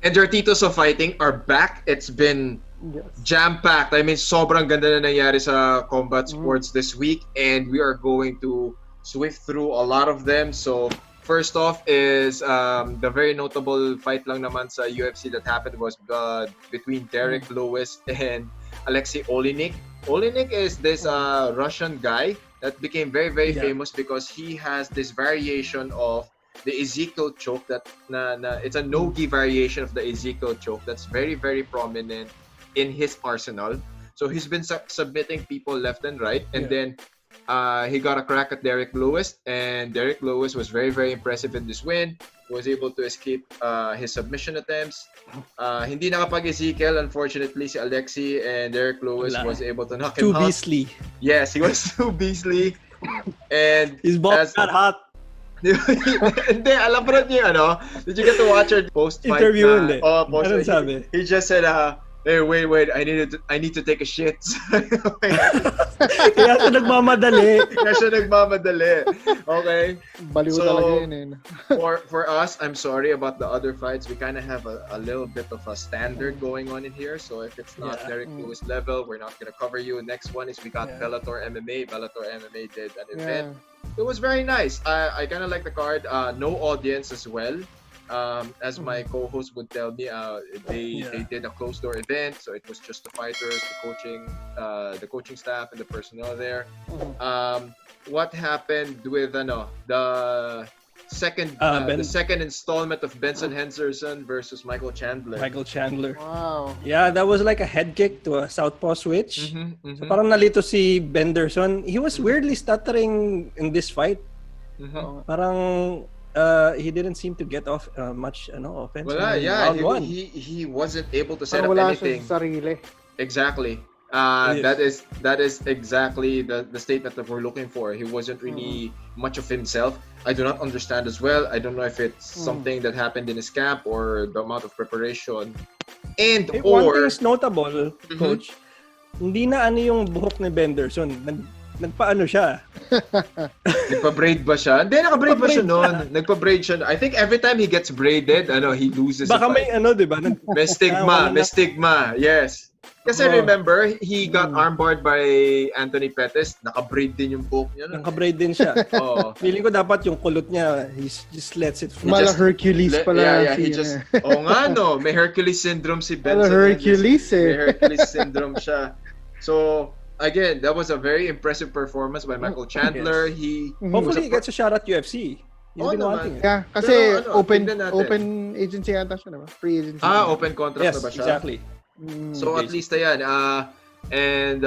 And your Titos of Fighting are back. It's been jam-packed. I mean, sobrang ganda na nangyari sa combat sports this week, and we are going to swift through a lot of them. So, first off is the very notable fight lang naman sa UFC that happened was between Derek Lewis and Alexei Oleinik. Oleinik is this Russian guy that became very, very famous because he has this variation of the Ezekiel choke it's a no-gi variation of the Ezekiel choke that's very, very prominent in his arsenal. So he's been submitting people left and right, and then he got a crack at Derek Lewis, and Derek Lewis was very, very impressive in this win. He was able to escape his submission attempts. Hindi nakapag-Ezekiel, unfortunately, si Alexei, and Derek Lewis was able to knock him out. Too beastly. Yes, he was too beastly. And his balls got hot. Hindi, alam mo niyo ano? Did you get to watch our post-fight interview? Post-fight. Sabi? He just said, hey, wait, I need to take a shit. Kaya siya nagmamadali. Okay. Baliw talaga yun For us, I'm sorry about the other fights. We kind of have a little bit of a standard going on in here. So if it's not Derek Lewis level, we're not going to cover you. Next one is we got Bellator MMA. Bellator MMA did an event. It was very nice. I kind of like the card. No audience as well. As my co-host would tell me, they did a closed door event, so it was just the fighters, the coaching staff, and the personnel there. What happened with the second installment of Benson Henserson versus Michael Chandler? Wow. Yeah, that was like a head kick to a southpaw switch. So parang nalito si Benderson. He was weirdly stuttering in this fight. Parang he didn't seem to get off much offense. He wasn't able to set up anything. Wala sa sarili. Exactly. That is exactly the statement that we're looking for. He wasn't really much of himself. I do not understand as well. I don't know if it's something that happened in his camp or the amount of preparation. And one thing is notable, Coach. Hindi na yung buhok ni Benderson. Nagpaano siya? Nagpa-braid ba siya? Hindi, naka-braid ba siya noon? Nagpa-braid siya. I think every time he gets braided, he loses. Baka may di ba? May stigma. Yes. Kasi remember, he got armbarred by Anthony Pettis. Naka-braid din yung buhok niya. Naka-braid din siya. Feeling ko dapat yung kulot niya, he just lets it flow. Mala Hercules pala. He just, may Hercules syndrome si Benson. May Hercules syndrome siya. So, again, that was a very impressive performance by Michael Chandler. Yes. Hopefully he gets a shot at UFC. He's been wanting it. Yeah, kasi open agency yata siya, diba? Free agency. Open contract na ba siya? Exactly. So at least ayan. And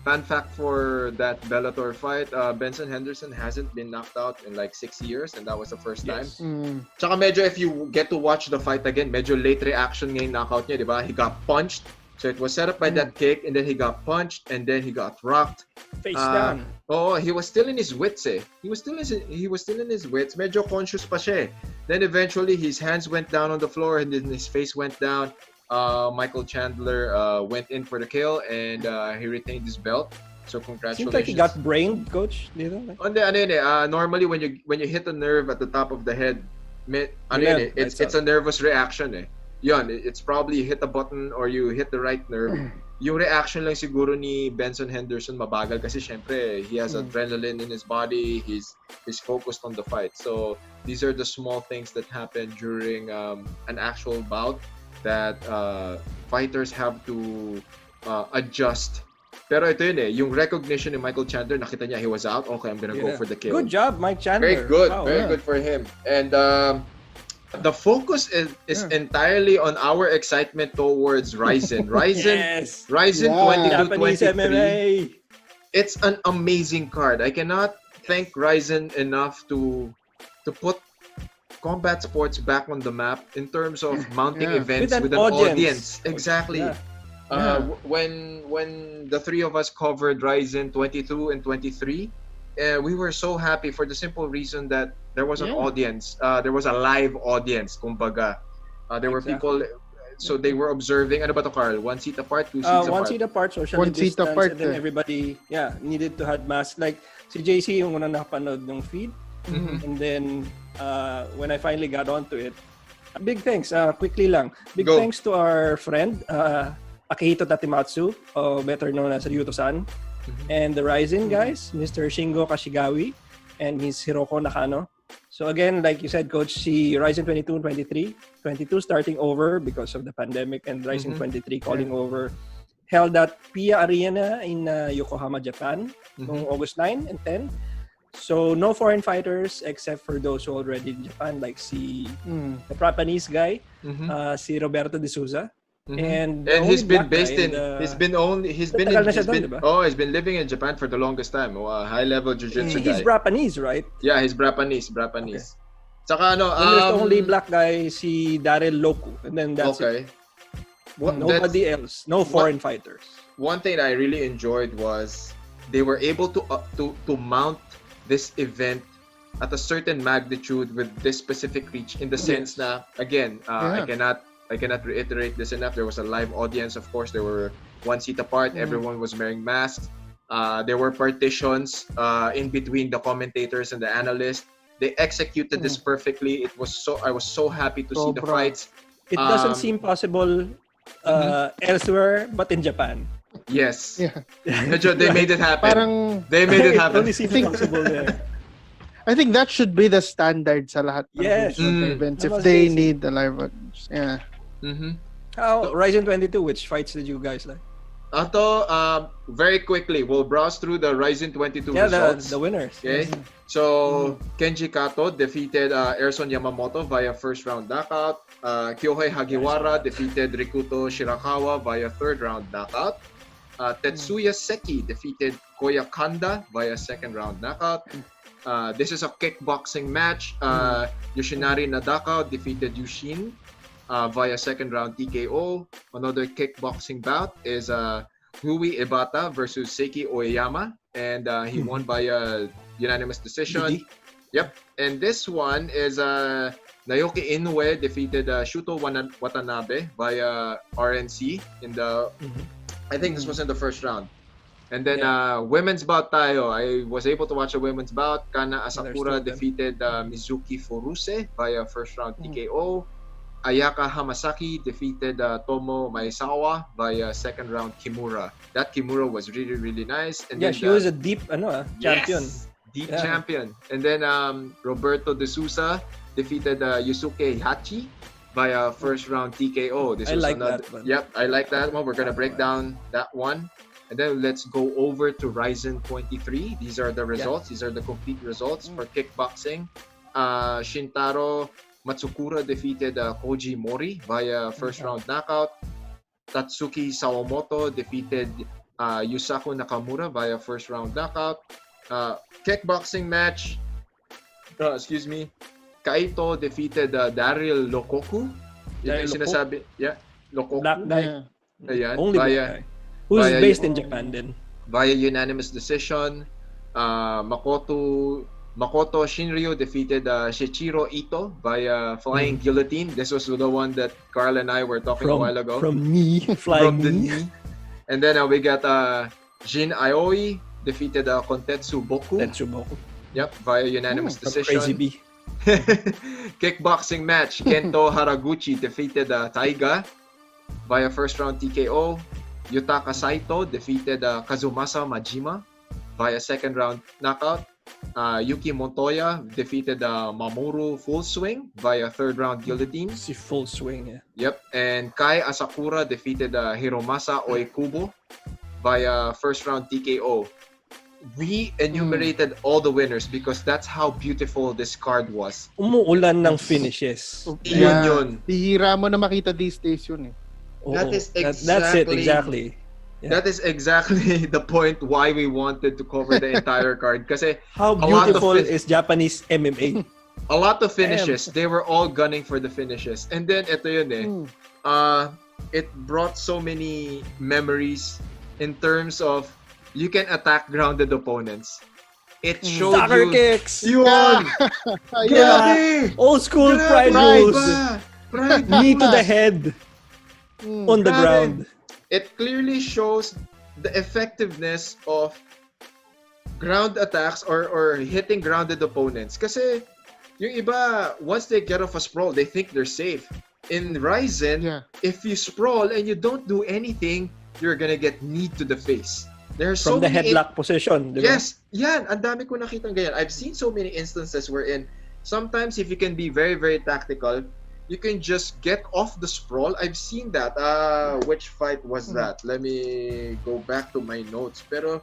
fun fact for that Bellator fight, Benson Henderson hasn't been knocked out in like 6 years, and that was the first time. Tsaka medyo, if you get to watch the fight again, medyo late reaction ngayong knockout niya, di ba? He got punched. So it was set up by that kick, and then he got punched, and then he got rocked. Face down. He was still in his wits He was still in his wits. Medyo conscious pa siya. Then eventually his hands went down on the floor, and then his face went down. Michael Chandler went in for the kill, and he retained his belt. So congratulations. Seems like he got brained, Coach. Normally when you hit a nerve at the top of the head, it's a nervous reaction. It's probably you hit a button or you hit the right nerve. Yung reaction lang siguro ni Benson Henderson mabagal kasi syempre he has adrenaline in his body. He's focused on the fight. So these are the small things that happen during an actual bout that fighters have to adjust. Pero ito yung recognition ni Michael Chandler, nakita niya he was out. Okay, I'm gonna go for the kill. Good job, Mike Chandler. Very good. Very good for him. And the focus is entirely on our excitement towards RIZIN. RIZIN 22-23. It's an amazing card. I cannot thank RIZIN enough to put combat sports back on the map in terms of mounting events with an audience. Exactly. When the three of us covered RIZIN 22 and 23, we were so happy for the simple reason that there was an audience. There was a live audience, kumbaga. There were people, so they were observing. Ano ba to, Carl? 1 seat apart, 2 seats apart? 1 seat apart, socially distanced, apart, and then everybody, needed to have masks. Like, si JC yung unang nakapanood ng feed. And then, when I finally got onto it, Big thanks. Quickly lang. Big Go. thanks to our friend, Akihito Tatimatsu, better known as Ryuto-san, and the RIZIN guys, Mr. Shingo Kashigawi, and Ms. Hiroko Nakano. So again, like you said, Coach, si RIZIN 22 and 23, 22 starting over because of the pandemic, and RIZIN 23 calling over, held at Pia Arena in Yokohama, Japan, noong August 9 and 10. So no foreign fighters except for those who already in Japan, like the Japanese guy, si Roberto De Souza. And he's been based in he's been living in Japan for the longest time. High level jiu-jitsu guy. He's Japanese, right? Yeah, he's Japanese. Okay. Tsaka there's the only black guy, si Daryl Loku, and then that's it. Nobody else, no foreign fighters. One thing I really enjoyed was they were able to mount this event at a certain magnitude with this specific reach, in the sense na, again, I cannot reiterate this enough. There was a live audience, of course. They were 1 seat apart. Everyone was wearing masks. There were partitions in between the commentators and the analysts. They executed this perfectly. I was so happy to see the fights. It doesn't seem possible elsewhere, but in Japan. Yes. Yeah. They made it happen. They made it happen. Only seems possible there. I think that should be the standard sa lahat ng events if they need the live audience. Yeah. How RIZIN 22, which fights did you guys like? Very quickly, we'll browse through the RIZIN 22 results. The winners. Okay. So, Kenji Kato defeated Erson Yamamoto via first round knockout. Kyohei Hagiwara defeated Rikuto Shirakawa via third round knockout. Tetsuya Seki defeated Koya Kanda via second round knockout. This is a kickboxing match. Yoshinari Nadaka defeated Yushin via second round TKO. Another kickboxing bout is Rui Ibata versus Seki Oyama, and he won by a unanimous decision. Yep. And this one is Naoki Inoue defeated Shuto Watanabe via RNC in the I think this was in the first round. And then women's bout tayo. I was able to watch a women's bout. Kana Asakura defeated Mizuki Furuse via first round TKO. Ayaka Hamasaki defeated Tomo Maezawa via second round Kimura. That Kimura was really, really nice. And then, she was a deep champion. Yes, deep champion. And then Roberto De Souza defeated Yusuke Hachi via first round TKO. This was another. That one. Yep, I like that one. We're gonna break down that one. And then let's go over to RIZIN 23. These are the results. These are the complete results for kickboxing. Shintaro Matsukura defeated Koji Mori via first round knockout. Tatsuki Sawamoto defeated Yusaku Nakamura via first round knockout. Kickboxing match. Kaito defeated Daryl Lokoku. Sinasabi, Lokoku. Black guy. Ayan, only black guy. Who's based in Japan then? Via unanimous decision. Makoto Shinryu defeated Shichiro Ito via flying guillotine. This was the one that Carl and I were talking a while ago. From flying knee. And then we got Jin Aoi defeated Kontetsu Boku. Yep, via unanimous decision. Crazy B. Kickboxing match. Kento Haraguchi defeated Taiga via first round TKO. Yutaka Saito defeated Kazumasa Majima via second round knockout. Yuki Montoya defeated Mamoru Full Swing via third round guillotine. Full swing, Yep. And Kai Asakura defeated Hiromasa Oikubo via first round TKO. We enumerated all the winners because that's how beautiful this card was. Umuulan ng finishes. Yun. Bihira mo na makita these days yun That is exactly. That's it, exactly. Yeah. That is exactly the point why we wanted to cover the entire card. Kasi how beautiful is Japanese MMA? A lot of finishes. They were all gunning for the finishes. And then, ito yun it brought so many memories in terms of you can attack grounded opponents. It showed Soccer you... kicks! Yun! Old school pride rules. Knee to the head. On the ground. It clearly shows the effectiveness of ground attacks or hitting grounded opponents. Kasi Yung iba, once they get off a sprawl, they think they're safe. In RIZIN, if you sprawl and you don't do anything, you're gonna get kneed to the face. There's From so the many headlock position, di ba? Yes, yan. Ang dami ko nakitang ganyan. I've seen so many instances wherein sometimes if you can be very, very tactical, you can just get off the sprawl. I've seen that. Which fight was that? Let me go back to my notes. Pero,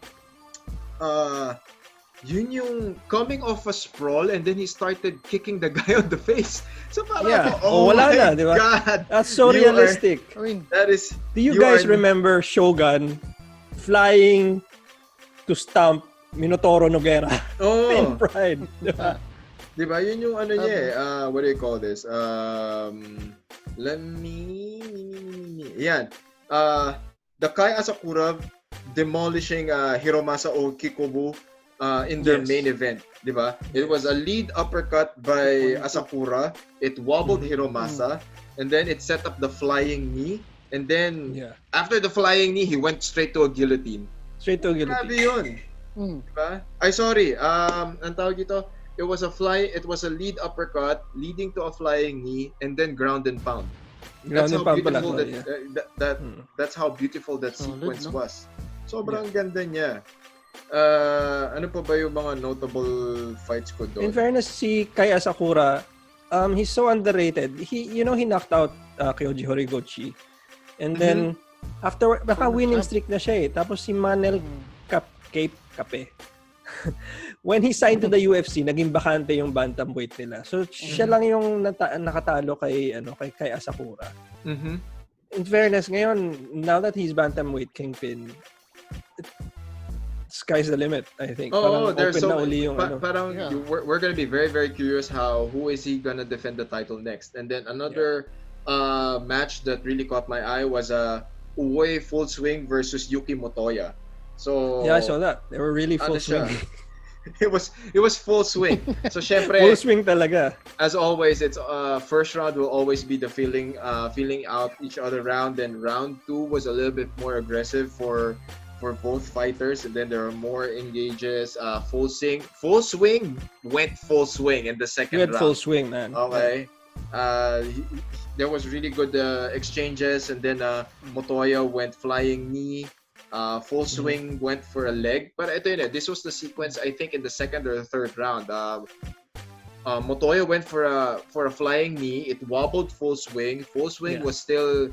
yun yung coming off a sprawl and then he started kicking the guy on the face. So parang wala na, di ba? God. That's so realistic. That is. Do you guys remember Shogun flying to stamp Minotauro Noguera in Pride? Diba? Diba? Yun yung ano niya what do you call this? Yan. The Kai Asakura demolishing Hiromasa Okikobu in their main event. Diba? It was a lead uppercut by Asakura. It wobbled Hiromasa. And then it set up the flying knee. And then, after the flying knee, he went straight to a guillotine. Grabe yun. Diba? Ay, sorry. Ang tawag dito, it was a lead uppercut leading to a flying knee and then ground and pound. That's how beautiful that's how beautiful that sequence was. Sobrang ganda niya. Ano pa ba yung mga notable fights ko doon? In fairness, si Kai Asakura, he's so underrated. He knocked out Kyoji Horiguchi. And then, after, baka winning streak na siya eh. Tapos si Manel Kape. When he signed to the UFC, naging bakante yung bantamweight nila. So, siya lang yung nakatalo kay Asakura. In fairness, ngayon, now that he's bantamweight kingpin, sky's the limit, I think. There's so uli yung we're gonna be very, very curious who is he gonna defend the title next. And then another match that really caught my eye was Uwe Full Swing versus Yuki Motoya. So I saw that. They were really full swing. It was full swing. So syempre, full swing talaga. As always, it's first round will always be the feeling out each other round. Then round 2 was a little bit more aggressive for both fighters, and then there are more engages. Full swing went full swing in the second round. Full swing, man. Okay. There was really good exchanges, and then Motoya went flying knee. Full swing went for a leg. But ito yun, this was the sequence, I think, in the second or the third round. Motoya went for a flying knee. It wobbled full swing. Full swing was still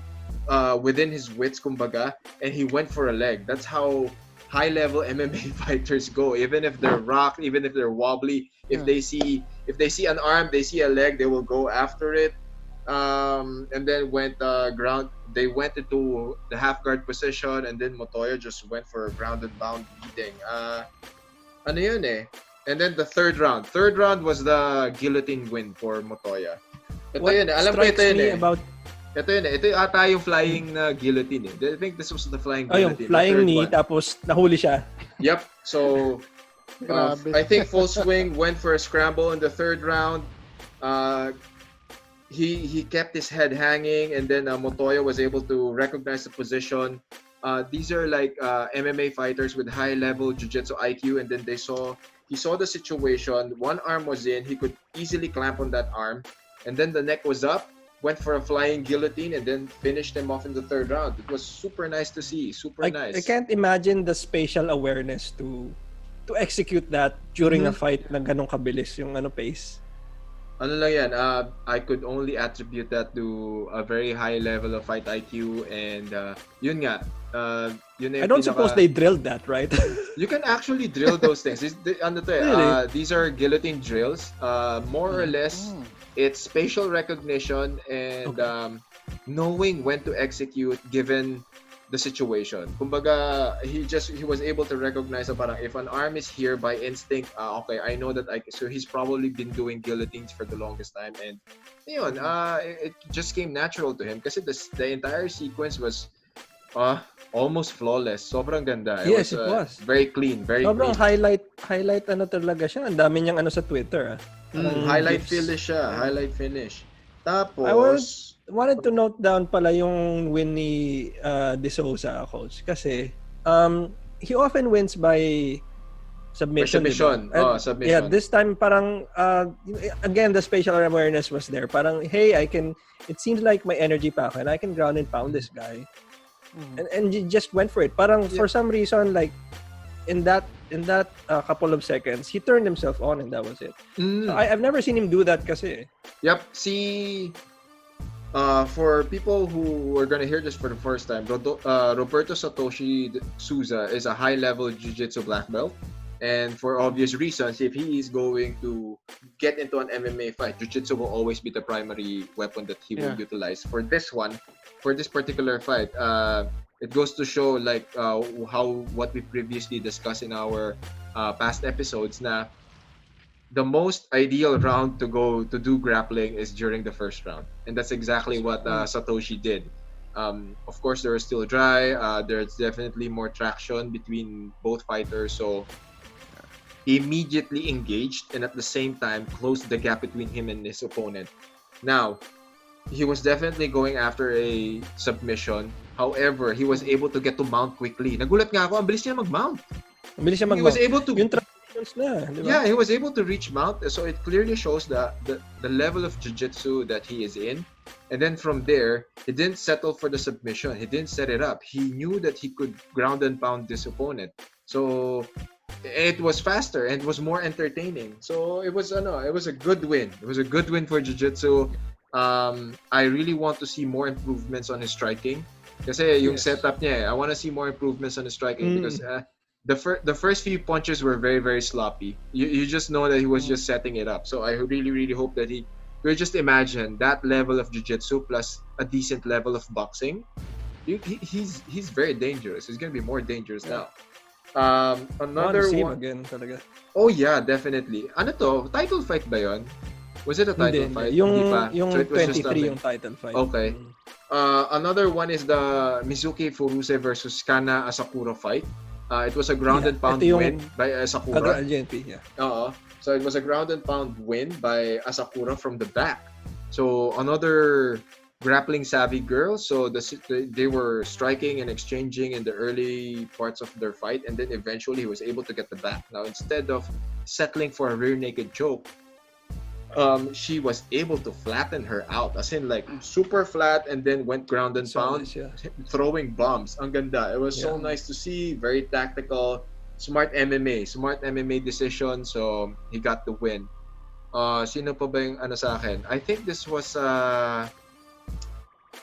within his wits, kumbaga, and he went for a leg. That's how high-level MMA fighters go. Even if they're rocked, even if they're wobbly, if they see an arm, they see a leg, they will go after it. And then went ground. They went into the half guard position, and then Motoya just went for a ground and pound beating. Ano yun eh? And then the third round. Third round was the guillotine win for Motoya. Ito yun eh. Alam ko ito yun eh. Ito yun eh. Ito ata yung flying guillotine eh. I think this was the flying guillotine. Yung flying knee, tapos nahuli siya. Yep. So, I think Full Swing went for a scramble in the third round. He kept his head hanging, and then Motoya was able to recognize the position. These are like MMA fighters with high-level jiu-jitsu IQ, and then he saw the situation. One arm was in, he could easily clamp on that arm, and then the neck was up, went for a flying guillotine, and then finished him off in the third round. It was super nice to see, nice. I can't imagine the spatial awareness to execute that during a fight na ganong kabilis yung pace. Ano lang yan, I could only attribute that to a very high level of fight IQ, and yun nga, I don't suppose they drilled that, right? You can actually drill those things. These are guillotine drills. More or less, it's spatial recognition and knowing when to execute given the situation. Kumbaga, he was able to recognize parang if an arm is here by instinct, okay, I know that so he's probably been doing guillotines for the longest time, and yun, it just came natural to him kasi the entire sequence was almost flawless. Sobrang ganda. It was very clean, very sobrang clean. highlight talaga siya. Ang dami niyang sa Twitter. Highlight finish siya. Highlight finish. Tapos wanted to note down pala yung win ni De Souza, coach, kasi he often wins by submission. Submission. Diba? Submission. Yeah, this time parang again the spatial awareness was there. Parang hey, it seems like my energy pa and I can ground and pound this guy. And he just went for it. Parang for some reason like in that couple of seconds, he turned himself on and that was it. So I've never seen him do that kasi. Yep. See, for people who are gonna hear this for the first time, Roberto Satoshi Souza is a high-level jiu-jitsu black belt. And for obvious reasons, if he is going to get into an MMA fight, jiu-jitsu will always be the primary weapon that he will utilize. For this particular fight, it goes to show like what we previously discussed in our past episodes na the most ideal round to do grappling is during the first round. And that's exactly what Satoshi did. Of course, they were still dry. There's definitely more traction between both fighters. So he immediately engaged and at the same time closed the gap between him and his opponent. Now, he was definitely going after a submission. However, he was able to get to mount quickly. Nagulat nga ako, ang bilis niya mag-mount. He was able to... Yung transitions na, di ba? Yeah, he was able to reach mount. So it clearly shows the level of jiu-jitsu that he is in. And then from there, he didn't settle for the submission. He didn't set it up. He knew that he could ground and pound this opponent. So it was faster and it was more entertaining. So it was a good win. It was a good win for jiu-jitsu. I really want to see more improvements on his striking. Kasi yung setup niya, I want to see more improvements on his striking because the first few punches were very, very sloppy. You just know that he was just setting it up. So I really, really hope that you just imagine that level of jiu-jitsu plus a decent level of boxing. He's very dangerous. He's gonna be more dangerous now. Another one again, talaga. Oh yeah, definitely. Ano to? Title fight ba yon? Was it a title fight? Yung So it was 23 yung title fight. Okay. Another one is the Mizuki Furuse versus Kana Asakura fight. It was a ground and pound win by Asakura. So it was a ground and pound win by Asakura from the back. So another grappling savvy girl. So they were striking and exchanging in the early parts of their fight, and then eventually he was able to get the back. Now instead of settling for a rear naked choke, she was able to flatten her out, as in like super flat, and then went ground and pound, throwing bombs. Ang ganda. It was so nice to see. Very tactical, smart MMA decision. So he got the win. Sino pa ba yung ano sa akin? I think this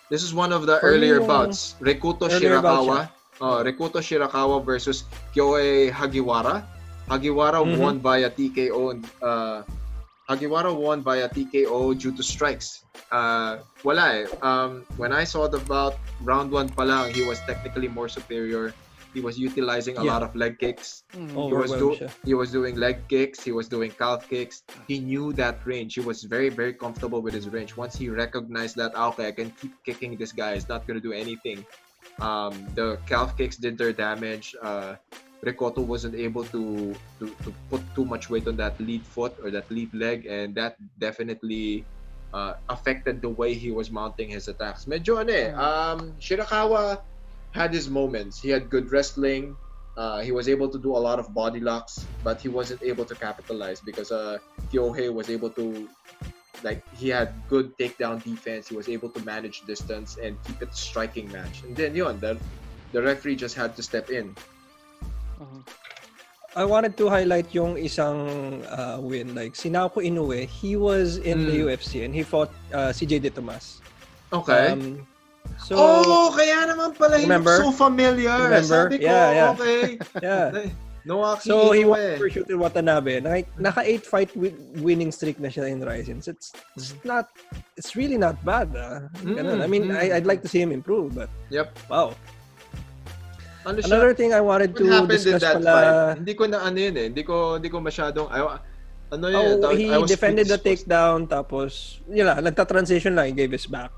is one of the earlier bouts. Rekuto Shirakawa. Rekuto Shirakawa versus Kyohei Hagiwara. Hagiwara won via TKO. Hagiwara won via TKO due to strikes. Wala eh. When I saw the bout, round 1 pa lang, he was technically more superior. He was utilizing a lot of leg kicks. He was doing leg kicks. He was doing calf kicks. He knew that range. He was very, very comfortable with his range. Once he recognized that, okay, I can keep kicking this guy. It's not going to do anything. The calf kicks did their damage. Rekuto wasn't able to put too much weight on that lead foot or that lead leg, and that definitely affected the way he was mounting his attacks. Medyo Shirakawa had his moments. He had good wrestling. He was able to do a lot of body locks, but he wasn't able to capitalize because Kyohei was able to, he had good takedown defense. He was able to manage distance and keep it a striking match. And then the referee just had to step in. I wanted to highlight yung isang win. Like, si Naoko Inoue, he was in the UFC and he fought CJ De Tomas. Okay. Kaya naman pala he looked so familiar. Remember? Sabi ko, okay. Yeah. Noaki So he Inoue. won for Shooter Watanabe. Naka 8 fight winning streak na siya in RIZIN. So it's really not bad. I mean, I'd like to see him improve, but wow. Another thing I wanted to discuss pala. Hindi ko na hindi ko masyadong he defended the takedown tapos nagta-transition lang, he gave his back.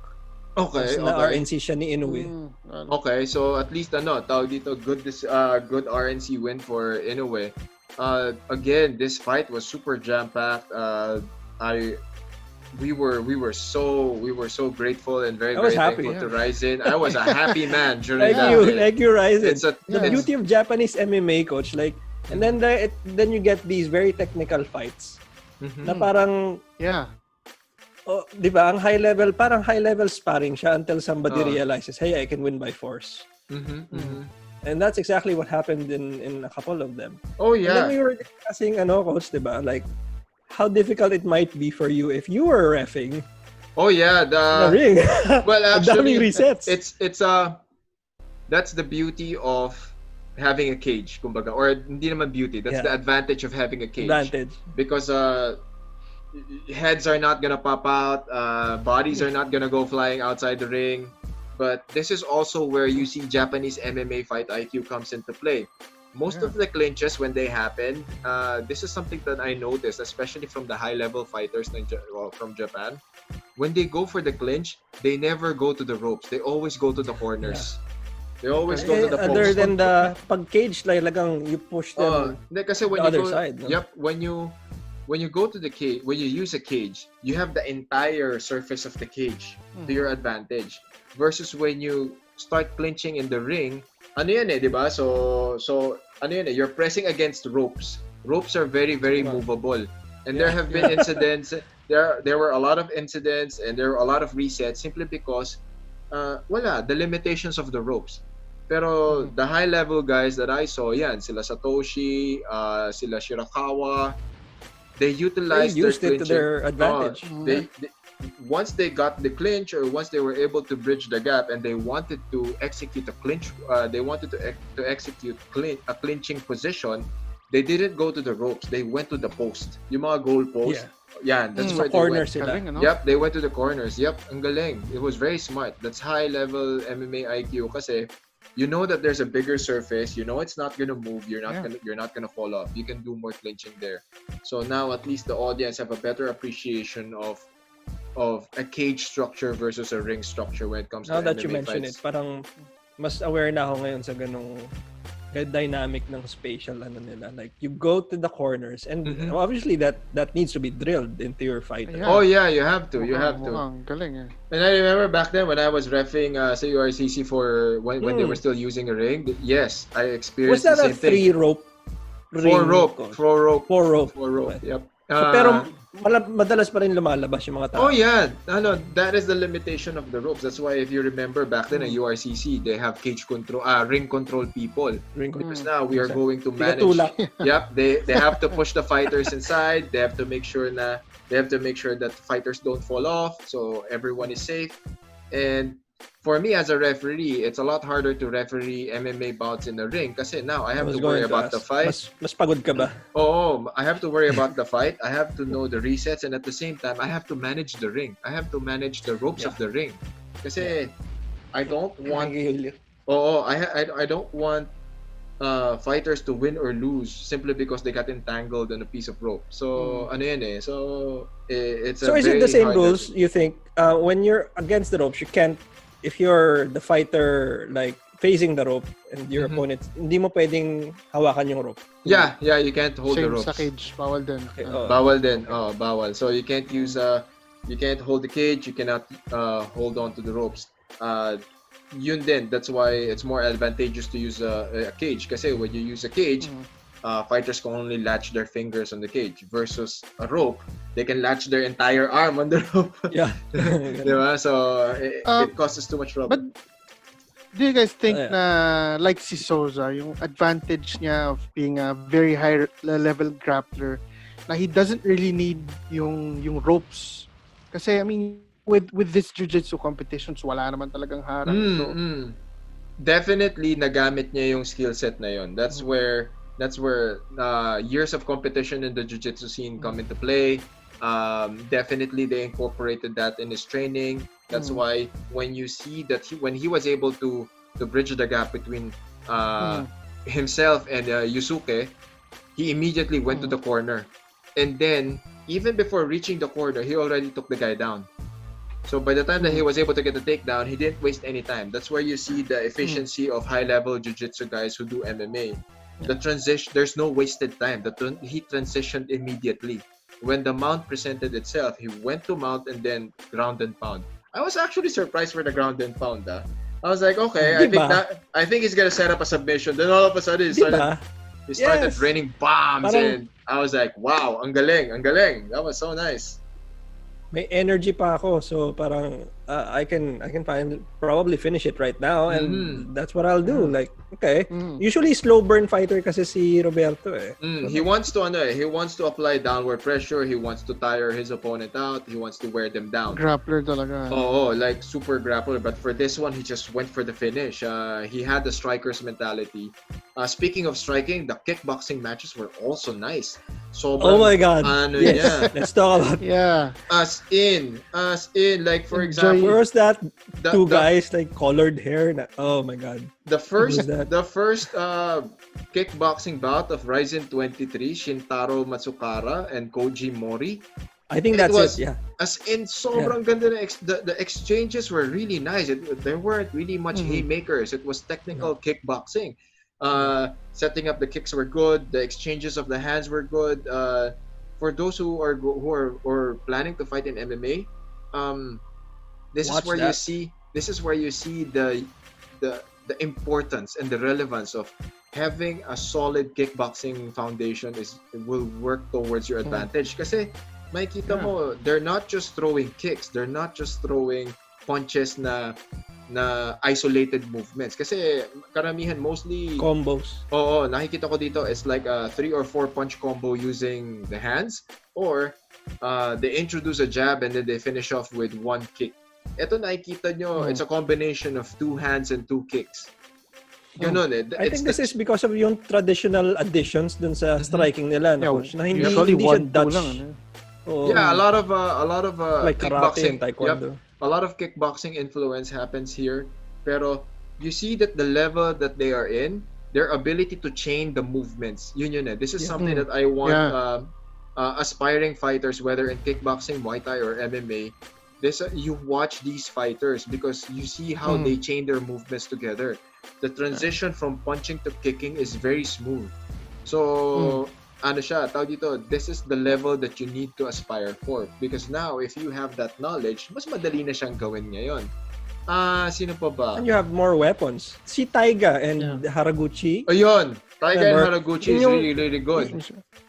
Okay. Na-RNC siya ni Inoue. Okay, so at least tawag dito good RNC win for Inoue. Again, this fight was super jam-packed. We were so grateful and very thankful to RIZIN. I was a happy man during that. Thank you RIZIN. The beauty of Japanese MMA, coach, like And then you get these very technical fights. Na parang oh, 'di ba? Ang high level sparring siya until somebody realizes, "Hey, I can win by force." And that's exactly what happened in a couple of them. Oh yeah. And then we were discussing coach, 'di ba? Like how difficult it might be for you if you were reffing. Oh yeah, the ring. Well, actually, resets. It's that's the beauty of having a cage, kumbaga, or hindi naman beauty. That's the advantage of having a cage. Because heads are not gonna pop out, bodies are not gonna go flying outside the ring. But this is also where you see Japanese MMA fight IQ comes into play. Most of the clinches, when they happen, this is something that I noticed, especially from the high-level fighters from Japan. When they go for the clinch, they never go to the ropes. They always go to the corners. They always go to the post. Other than the pag-cage, talagang you push them kasi when the other side. No? Yep, when you go to the cage, when you use a cage, you have the entire surface of the cage to your advantage. Versus when you start clinching in the ring, ano yan di ba? So ano yan you're pressing against ropes. Ropes are very, very movable. And there have been incidents, there were a lot of incidents and there were a lot of resets simply because the limitations of the ropes. Pero the high level guys that I saw, sila Satoshi, sila Shirakawa, they utilized used it to their advantage. They once they got the clinch, or once they were able to bridge the gap and they wanted to execute a clinch, they wanted to execute a clinching position, they didn't go to the ropes, they went to the post, yung mga goal post. That's where corners they went. sila. Yep, they went to the corners. Yep, ang galing. It was very smart. That's high level MMA IQ kasi you know that there's a bigger surface, you know it's not gonna move, you're not gonna fall off, you can do more clinching there. So now at least the audience have a better appreciation of a cage structure versus a ring structure when it comes to now MMA that you mention fights. it, parang mas aware na ako ngayon sa ganung dynamic ng spatial nila. Like you go to the corners and obviously that needs to be drilled into your fighter. Oh yeah, you have to. Galing. And I remember back then when I was reffing sa URCC for when they were still using a ring. Yes, I experienced the same thing. Was that a 3-rope ring? 4 rope. Yep. So, pero madalas pa rin lumalabas yung mga tao. Oh yeah, that is the limitation of the ropes. That's why if you remember back then at URCC, they have cage control, ring control people. Because now we are going to manage. Yep, they have to push the fighters inside. They have to make sure that fighters don't fall off, so everyone is safe. And for me as a referee, it's a lot harder to referee MMA bouts in the ring kasi now I have to worry about the fight. Mas pagod ka ba? Oh, I have to worry about the fight. I have to know the resets, and at the same time, I have to manage the ring. I have to manage the ropes of the ring. Kasi I don't want I don't want fighters to win or lose simply because they got entangled in a piece of rope. So So it's is it the same rules you think when you're against the ropes you can't, if you're the fighter like facing the rope and your opponent, hindi mo pwedeng hawakan yung rope? Yeah, you can't hold the ropes. Sa cage, bawal din. Okay, bawal din. Bawal. So you can't use you can't hold the cage, you cannot hold on to the ropes. Yun din, that's why it's more advantageous to use a cage kasi when you use a cage, fighters can only latch their fingers on the cage versus a rope, they can latch their entire arm on the rope. Yeah. Diba? So it causes too much trouble. But do you guys think na like si Souza, yung advantage niya of being a very high level grappler, na he doesn't really need yung ropes? Kasi I mean with this jiu-jitsu competitions, wala naman talagang harang. Definitely nagamit niya yung skill set na yon. That's where years of competition in the jiu-jitsu scene come into play. Definitely they incorporated that in his training. That's why when you see that when he was able to bridge the gap between himself and Yusuke, he immediately went to the corner. And then even before reaching the corner, he already took the guy down. So by the time that he was able to get the takedown, he didn't waste any time. That's where you see the efficiency of high-level jiu-jitsu guys who do MMA. The transition, there's no wasted time. He transitioned immediately. When the mount presented itself, he went to mount and then ground and pound. I was actually surprised for the ground and pound. I was like, okay, I think he's gonna set up a submission. Then all of a sudden, he started. He started Yes. raining bombs Parang- and I was like, wow, ang galing, ang galing. That was so nice. May energy pa ako, so parang I can probably finish it right now, and that's what I'll do. Like, okay, usually slow burn fighter kasi si Roberto eh. He wants to apply downward pressure. He wants to tire his opponent out. He wants to wear them down. Grappler talaga. Oh, like super grappler. But for this one, he just went for the finish. He had the striker's mentality. Speaking of striking, the kickboxing matches were also nice. Oh my God! Yes. Yeah. Let's talk about. Yeah. As in, like for Enjoy. example, Where was that? the- Two the- guys like colored hair. Oh my God! the first Who's that? kickboxing bout of RIZIN 23, Shintaro Matsukara and Koji Mori. I think It that's was- it. Yeah. As in, sobrang ganda na the exchanges were really nice. There weren't really much haymakers. It was technical kickboxing. Setting up the kicks were good. The exchanges of the hands were good. For those who are planning to fight in MMA, this Watch is where that. you see the importance and the relevance of having a solid kickboxing foundation will work towards your advantage. Kasi makikita mo, they're not just throwing kicks, they're not just throwing punches na isolated movements. Kasi karamihan mostly Combos. Oo, nakikita ko dito it's like a 3 or 4 punch combo using the hands, or they introduce a jab and then they finish off with one kick. Ito nakikita nyo, it's a combination of 2 hands and 2 kicks. Ganun eh. I think this is because of yung traditional additions dun sa striking nila na coach, na hindi Usually siya 1-2 Dutch. lang. Ano? Oo. Yeah, a lot of like karate kickboxing. and taekwondo. A lot of kickboxing influence happens here. Pero you see that the level that they are in, their ability to chain the movements. Yun eh. This is something that I want aspiring fighters, whether in kickboxing, Muay Thai, or MMA. You watch these fighters because you see how they chain their movements together. The transition from punching to kicking is very smooth. So, this is the level that you need to aspire for. Because now, if you have that knowledge, mas madali na siyang gawin ngayon. Sino pa ba? And you have more weapons. Si Taiga and Haraguchi. Ayun! Taiga and Haraguchi is Yung- really, really good.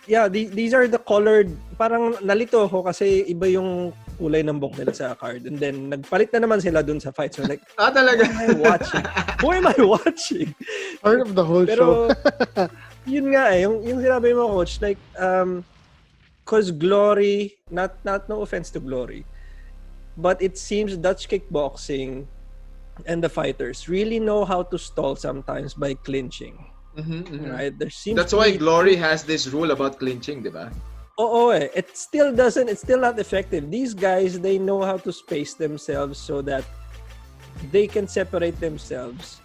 Yeah, these are the colored, parang nalito ako kasi iba yung kulay ng book nila sa card. And then, nagpalit na naman sila dun sa fight. So like, Talaga? who am I watching? Who am I watching? Part of the whole show. Pero, yun nga eh, yung sinabi mo, coach, like, cause Glory, not no offense to Glory, but it seems Dutch kickboxing and the fighters really know how to stall sometimes by clinching. Right? There seems That's to why be- Glory has this rule about clinching, di ba? Oo eh. It's still not effective. These guys, they know how to space themselves so that they can separate themselves.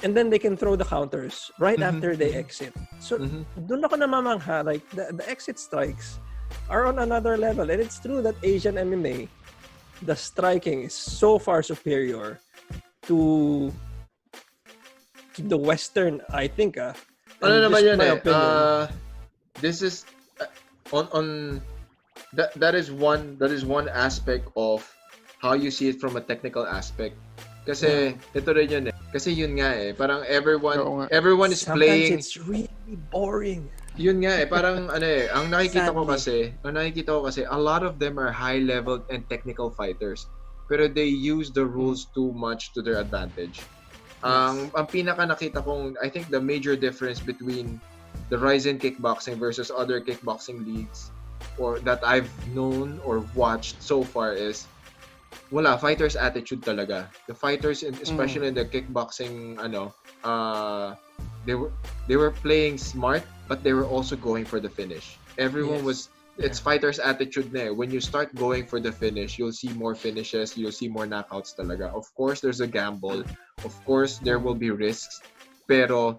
And then they can throw the counters right after they exit. So, doon ako namamangha. Like, the exit strikes are on another level. And it's true that Asian MMA, the striking is so far superior to the Western, I think. Ano And naman just yun my eh. opinion. This is on that is one aspect of how you see it from a technical aspect. Kasi ito rin yun eh. Kasi yun nga eh. Parang everyone is Sometimes playing. it's really boring. Yun nga eh. Parang ang nakikita ko kasi, a lot of them are high level and technical fighters. Pero they use the rules too much to their advantage. Ang pinaka nakita kong, I think the major difference between the RIZIN kickboxing versus other kickboxing leagues or that I've known or watched so far is wala, fighters attitude talaga. The fighters, especially in the kickboxing, they were playing smart, but they were also going for the finish. Everyone was. It's fighters attitude na eh. When you start going for the finish, you'll see more finishes, you'll see more knockouts talaga. Of course, there's a gamble. Of course, there will be risks. Pero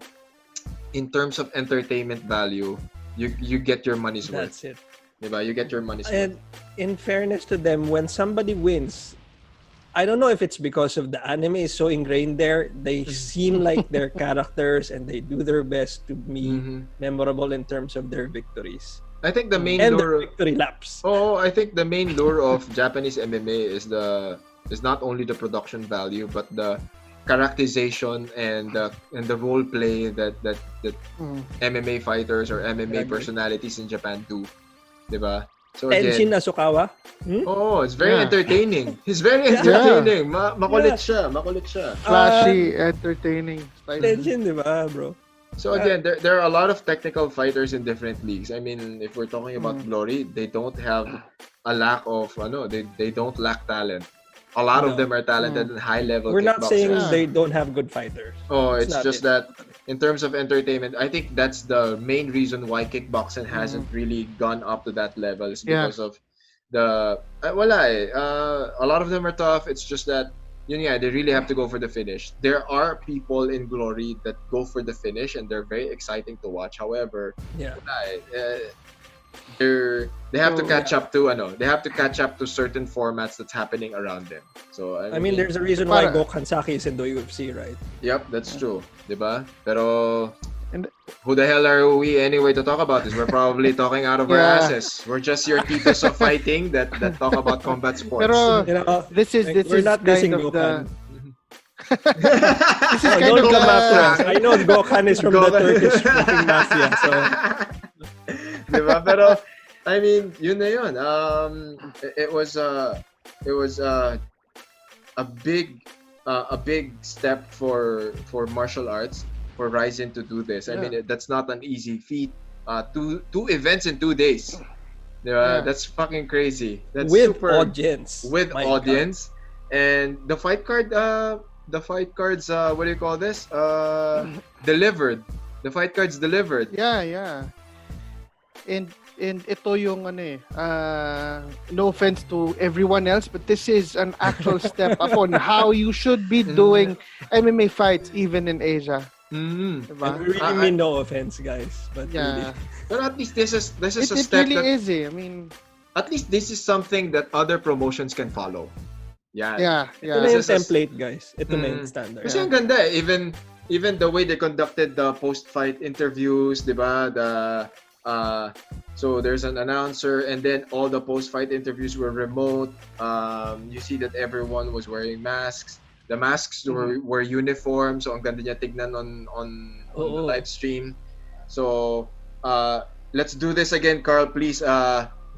in terms of entertainment value, you get your money's worth. That's it. Diba? You get your money's worth. And in fairness to them, when somebody wins, I don't know if it's because of the anime is so ingrained there. They seem like their characters and they do their best to be memorable in terms of their victories. I think the main And lure the victory laps. Oh, I think the main lure of Japanese MMA is not only the production value but the characterization and the role play that MMA fighters or MMA personalities in Japan do, diba? So Tenshin again, Nasukawa. oh, it's very entertaining. He's very entertaining. Makulit siya. Flashy, entertaining. Tenshin, diba, bro? So again, there are a lot of technical fighters in different leagues. I mean, if we're talking about Glory, they don't have a lack of they don't lack talent. A lot of them are talented and high level. We're not saying kickboxers. they don't have good fighters. Oh, it's just that in terms of entertainment, I think that's the main reason why kickboxing hasn't really gone up to that level. Is because of the a lot of them are tough. It's just that they really have to go for the finish. There are people in Glory that go for the finish and they're very exciting to watch. However, they have to catch up to they have to catch up to certain formats that's happening around them. So I mean there's a reason why Gokhan Saki is in the UFC, right? Yep, that's true, diba? Pero who the hell are we anyway to talk about this? We're probably talking out of our asses. We're just your titos of fighting that talk about combat sports. Pero this is not kind of Gokhan. This is kind of I know Gokhan is from the Turkish fucking mafia, so diba? Pero I mean, yun na yun. It was a big step for martial arts for RIZIN to do this. I mean, that's not an easy feat. Two events in 2 days. That's fucking crazy. That's with super audience. With My audience. God. And the fight cards, what do you call this? Delivered. The fight cards delivered. Yeah. And ito yung no offense to everyone else, but this is an actual step up on how you should be doing MMA fights even in Asia. Diba? We really mean no offense, guys, but really. But at least this is a it step really that, is. I mean, at least this is something that other promotions can follow. Ito na yung template, guys. Ito na yung standard. Kasi ang ganda eh. Even the way they conducted the post-fight interviews, diba? So there's an announcer and then all the post-fight interviews were remote. You see that everyone was wearing masks. The masks were uniform, so ang ganda niya tignan on the live stream. So let's do this again, Carl, please.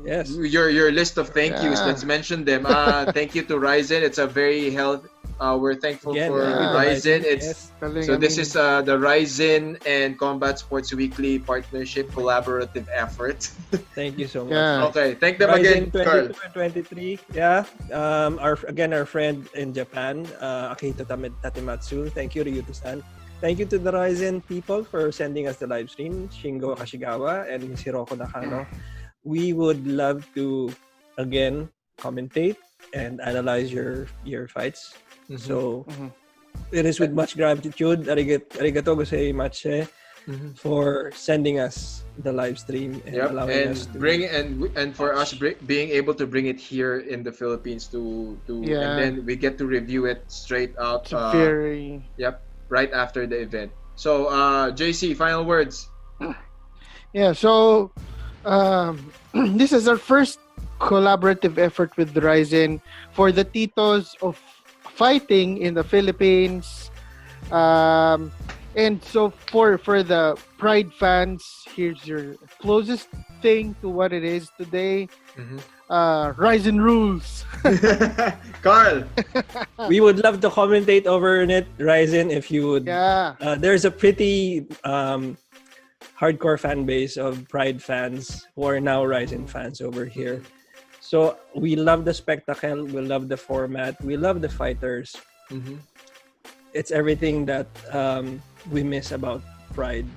Yes. Your list of thank yous. Let's mention them. Thank you to RIZIN. It's a very healthy. We're thankful for RIZIN. So this is the RIZIN and Combat Sports Weekly Partnership Collaborative Effort. Thank you so much. Okay, thank them again, Carl. 22 and 23. Our friend in Japan, Akihito Tatematsu. Thank you, Ryuto-san. Thank you to the RIZIN people for sending us the live stream, Shingo Kashigawa and Hiroko Nakano. We would love to again commentate and analyze your fights. So it is with much gratitude, arigato gozaimasu, for sending us the live stream and allowing us to bring and for us being able to bring it here in the Philippines to and then we get to review it straight out. Right after the event. So JC, final words. So this is our first collaborative effort with RIZIN for the titos of fighting in the Philippines. And so for the Pride fans, here's your closest thing to what it is today. RIZIN rules. Carl. We would love to commentate over it, RIZIN, if you would. There's a pretty hardcore fan base of Pride fans who are now RIZIN fans over here. So we love the spectacle, we love the format, we love the fighters. It's everything that we miss about Pride.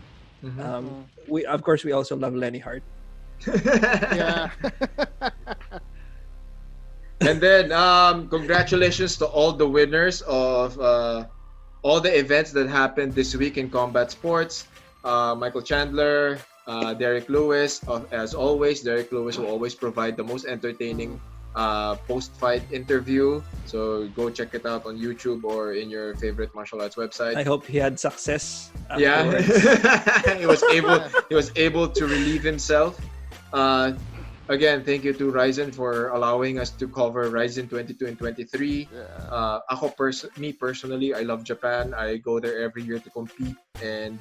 We also love Lenny Hart. And then congratulations to all the winners of all the events that happened this week in combat sports. Michael Chandler, Derek Lewis, as always. Derek Lewis will always provide the most entertaining post-fight interview. So go check it out on YouTube or in your favorite martial arts website. I hope he had success. He was able to relieve himself. again, thank you to RIZIN for allowing us to cover RIZIN 22 and 23. Me personally, I love Japan. I go there every year to compete, and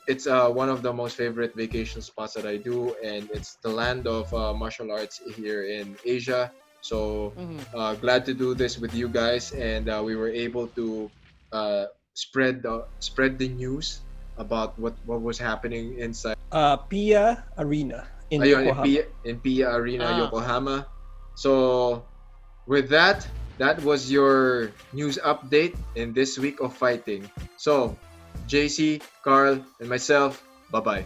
it's one of the most favorite vacation spots that I do, and it's the land of martial arts here in Asia. So glad to do this with you guys, and we were able to spread the news about what was happening inside. Pia Arena in Ayun, Yokohama. in Pia Arena, Yokohama. So with that, that was your news update in this week of fighting. So, JC, Carl, and myself, bye-bye.